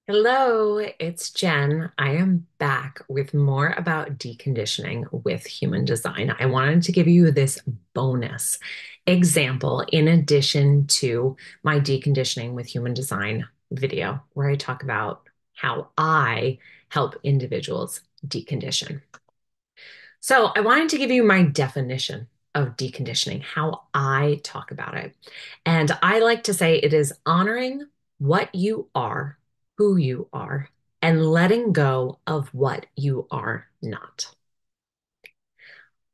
Hello, it's Jen. I am back with more about deconditioning with human design. I wanted to give you this bonus example in addition to my deconditioning with human design video, where I talk about how I help individuals decondition. So, I wanted to give you my definition of deconditioning, how I talk about it. And I like to say it is honoring what you are, who you are, and letting go of what you are not.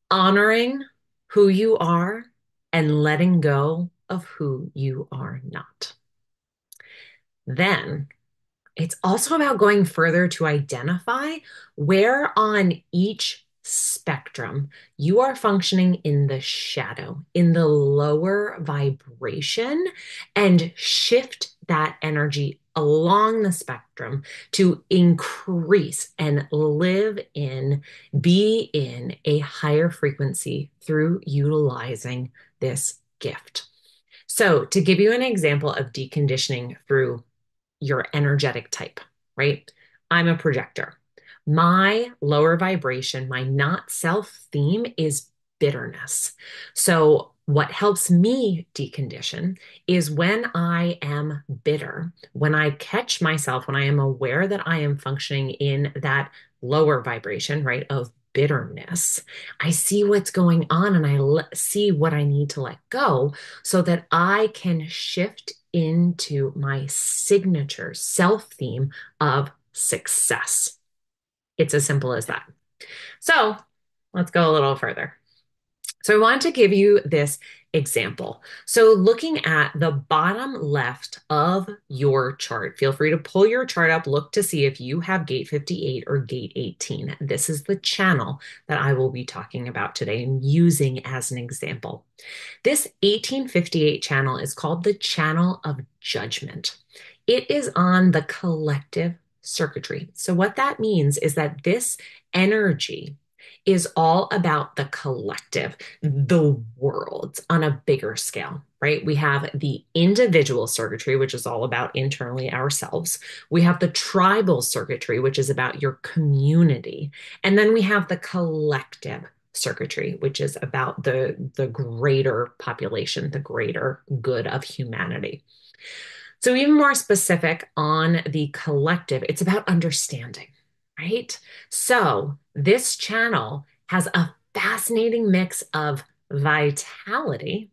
Honoring who you are and letting go of who you are not. Then it's also about going further to identify where on each spectrum you are functioning in the shadow, in the lower vibration, and shift that energy along the spectrum to increase and live in, be in a higher frequency through utilizing this gift. So, to give you an example of deconditioning through your energetic type, right? I'm a projector. My lower vibration, my not self theme is bitterness. So, what helps me decondition is when I am bitter, when I catch myself, when I am aware that I am functioning in that lower vibration, right, of bitterness, I see what's going on and see what I need to let go so that I can shift into my signature self theme of success. It's as simple as that. So let's go a little further. So I want to give you this example. So looking at the bottom left of your chart, feel free to pull your chart up, look to see if you have gate 58 or gate 18. This is the channel that I will be talking about today and using as an example. This 1858 channel is called the channel of judgment. It is on the collective circuitry. So, what that means is that this energy is all about the collective, the world on a bigger scale, right? We have the individual circuitry, which is all about internally ourselves. We have the tribal circuitry, which is about your community. And then we have the collective circuitry, which is about the greater population, the greater good of humanity. So, even more specific on the collective, it's about understanding, right? So, this channel has a fascinating mix of vitality,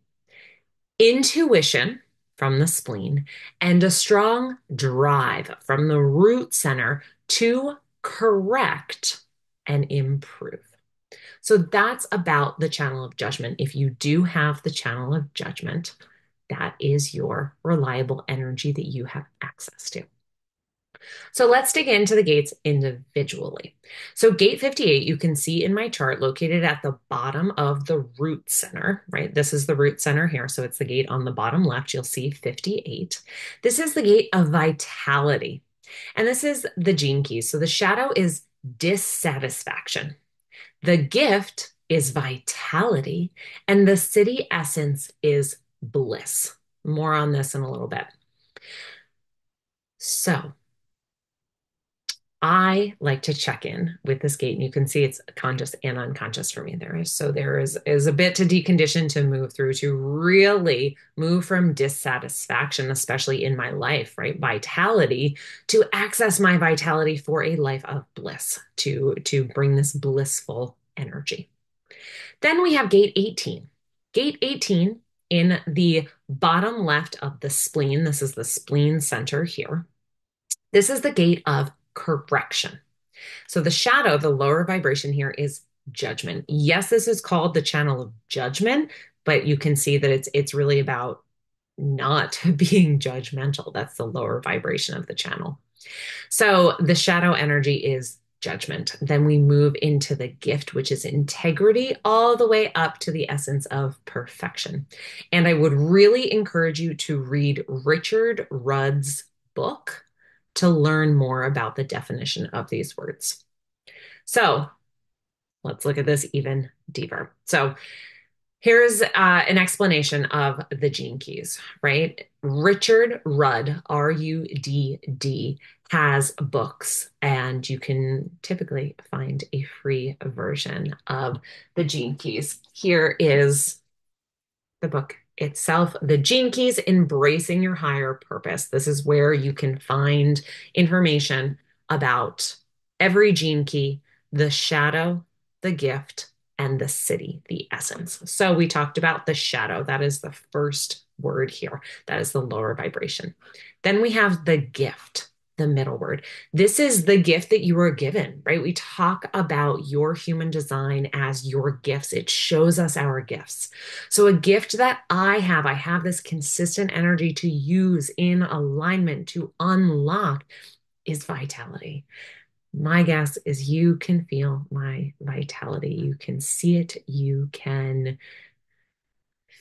intuition from the spleen, and a strong drive from the root center to correct and improve. So that's about the channel of judgment. If you do have the channel of judgment, that is your reliable energy that you have access to. So let's dig into the gates individually. So gate 58, you can see in my chart located at the bottom of the root center, right? This is the root center here. So it's the gate on the bottom left. You'll see 58. This is the gate of vitality. And this is the gene keys. So the shadow is dissatisfaction. The gift is vitality, and the city essence is bliss. More on this in a little bit. So, I like to check in with this gate, and you can see it's conscious and unconscious for me. There is a bit to decondition to move through to really move from dissatisfaction, especially in my life, right? Vitality to access my vitality for a life of bliss, to bring this blissful energy. Then we have gate 18. Gate 18 in the bottom left of the spleen. This is the spleen center here. This is the gate of correction. So the shadow, the lower vibration here is judgment. Yes, this is called the channel of judgment, but you can see that it's really about not being judgmental. That's the lower vibration of the channel. So the shadow energy is judgment. Then we move into the gift, which is integrity, all the way up to the essence of perfection. And I would really encourage you to read Richard Rudd's book to learn more about the definition of these words. So let's look at this even deeper. So here's an explanation of the gene keys, right? Richard Rudd, Rudd, has books, and you can typically find a free version of the Gene Keys. Here is the book itself, The Gene Keys, Embracing Your Higher Purpose. This is where you can find information about every gene key, the shadow, the gift, and the city, the essence. So we talked about the shadow. That is the first word here. That is the lower vibration. Then we have the gift, the middle word. This is the gift that you were given, right? We talk about your human design as your gifts. It shows us our gifts. So, a gift that I have this consistent energy to use in alignment to unlock is vitality. My guess is you can feel my vitality. You can see it. You can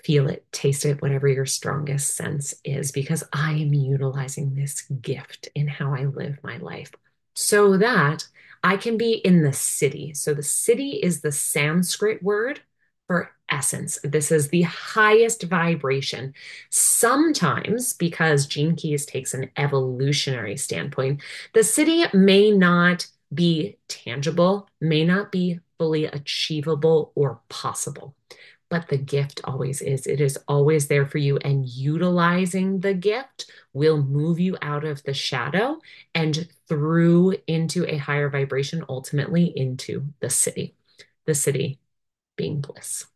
feel it, taste it, whatever your strongest sense is, because I am utilizing this gift in how I live my life so that I can be in the city. So the city is the Sanskrit word for essence. This is the highest vibration. Sometimes, because Gene Keys takes an evolutionary standpoint, the city may not be tangible, may not be fully achievable or possible, but the gift always is. It is always there for you. And utilizing the gift will move you out of the shadow and through into a higher vibration, ultimately into the city being bliss.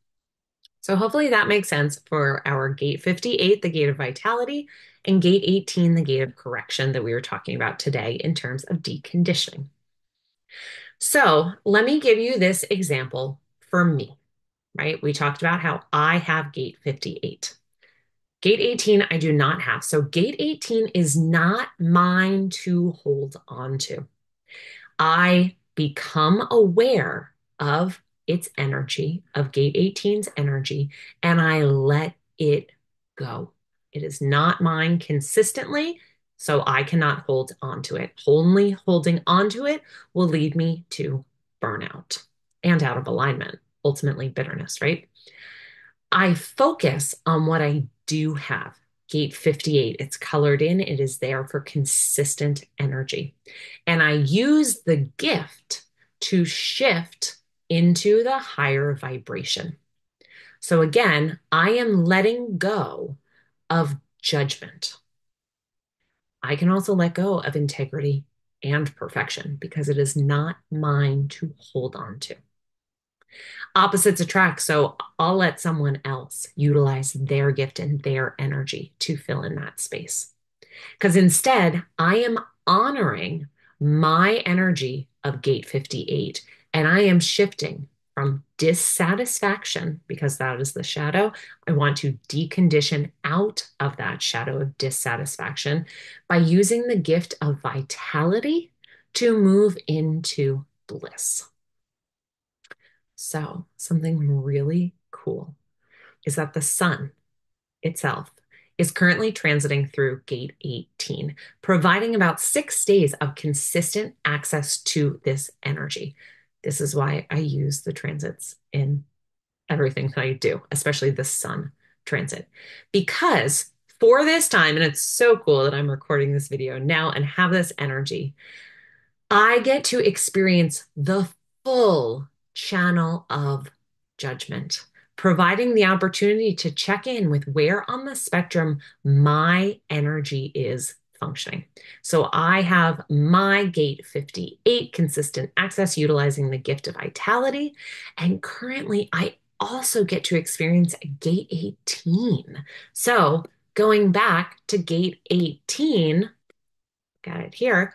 So hopefully that makes sense for our gate 58, the gate of vitality, and gate 18, the gate of correction that we were talking about today in terms of deconditioning. So let me give you this example for me, right? We talked about how I have gate 58. Gate 18, I do not have. So gate 18 is not mine to hold on to. I become aware of its energy, of gate 18's energy, and I let it go. It is not mine consistently, so I cannot hold on to it. Only holding on to it will lead me to burnout and out of alignment, ultimately bitterness, right? I focus on what I do have. Gate 58, it's colored in, it is there for consistent energy. And I use the gift to shift into the higher vibration. So again, I am letting go of judgment. I can also let go of integrity and perfection because it is not mine to hold on to. Opposites attract. So I'll let someone else utilize their gift and their energy to fill in that space. Because instead, I am honoring my energy of gate 58 and I am shifting from dissatisfaction, because that is the shadow. I want to decondition out of that shadow of dissatisfaction by using the gift of vitality to move into bliss. So, something really cool is that the sun itself is currently transiting through gate 18, providing about 6 days of consistent access to this energy. This is why I use the transits in everything that I do, especially the sun transit, because for this time, and it's so cool that I'm recording this video now and have this energy, I get to experience the full channel of judgment, providing the opportunity to check in with where on the spectrum my energy is functioning. So I have my gate 58 consistent access utilizing the gift of vitality. And currently, I also get to experience gate 18. So going back to gate 18, got it here,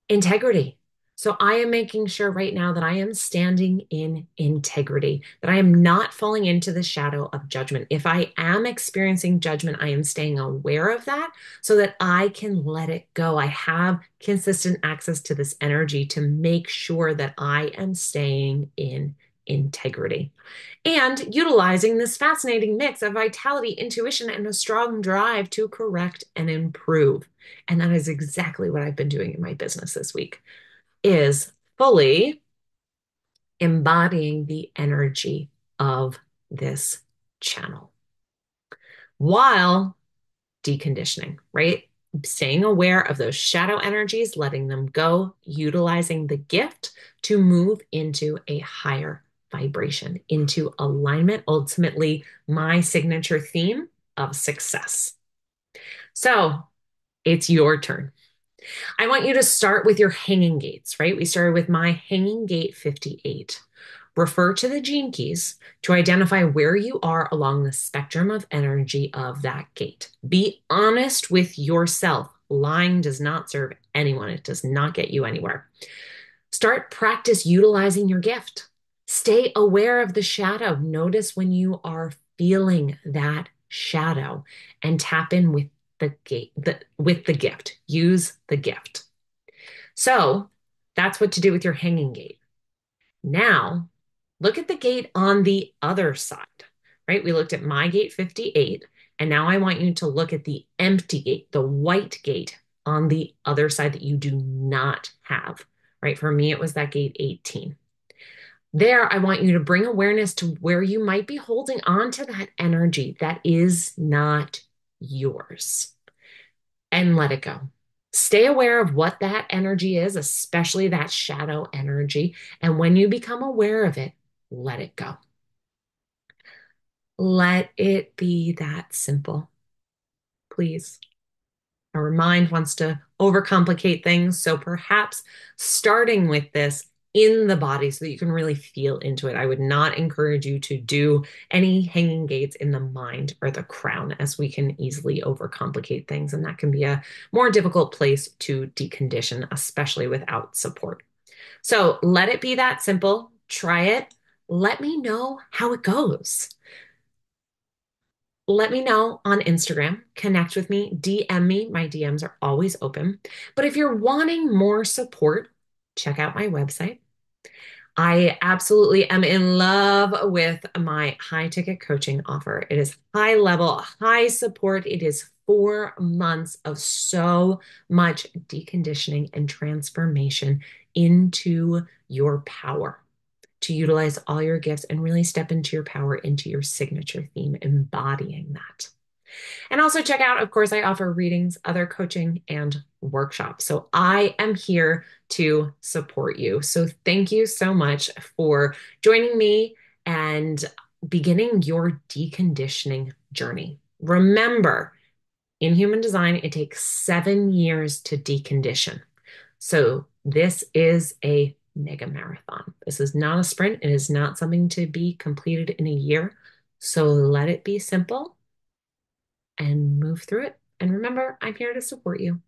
integrity. So I am making sure right now that I am standing in integrity, that I am not falling into the shadow of judgment. If I am experiencing judgment, I am staying aware of that so that I can let it go. I have consistent access to this energy to make sure that I am staying in integrity and utilizing this fascinating mix of vitality, intuition, and a strong drive to correct and improve. And that is exactly what I've been doing in my business this week, is fully embodying the energy of this channel while deconditioning, right? Staying aware of those shadow energies, letting them go, utilizing the gift to move into a higher vibration, into alignment, ultimately, my signature theme of success. So it's your turn. I want you to start with your hanging gates, right? We started with my hanging gate 58. Refer to the gene keys to identify where you are along the spectrum of energy of that gate. Be honest with yourself. Lying does not serve anyone, it does not get you anywhere. Start practice utilizing your gift. Stay aware of the shadow. Notice when you are feeling that shadow and tap in with with the gift. Use the gift. So that's what to do with your hanging gate. Now, look at the gate on the other side, right? We looked at my gate 58, and now I want you to look at the empty gate, the white gate on the other side that you do not have, right? For me, it was that gate 18. There, I want you to bring awareness to where you might be holding on to that energy that is not yours and let it go. Stay aware of what that energy is, especially that shadow energy. And when you become aware of it, let it go. Let it be that simple, please. Our mind wants to overcomplicate things. So perhaps starting with this in the body so that you can really feel into it. I would not encourage you to do any hanging gates in the mind or the crown, as we can easily overcomplicate things. And that can be a more difficult place to decondition, especially without support. So let it be that simple. Try it. Let me know how it goes. Let me know on Instagram, connect with me, DM me. My DMs are always open. But if you're wanting more support, check out my website. I absolutely am in love with my high ticket coaching offer. It is high level, high support. It is 4 months of so much deconditioning and transformation into your power to utilize all your gifts and really step into your power, into your signature theme, embodying that. And also check out, of course, I offer readings, other coaching, and workshops. So I am here to support you. So thank you so much for joining me and beginning your deconditioning journey. Remember, in human design, it takes 7 years to decondition. So this is a mega marathon. This is not a sprint. It is not something to be completed in a year. So let it be simple and move through it. And remember, I'm here to support you.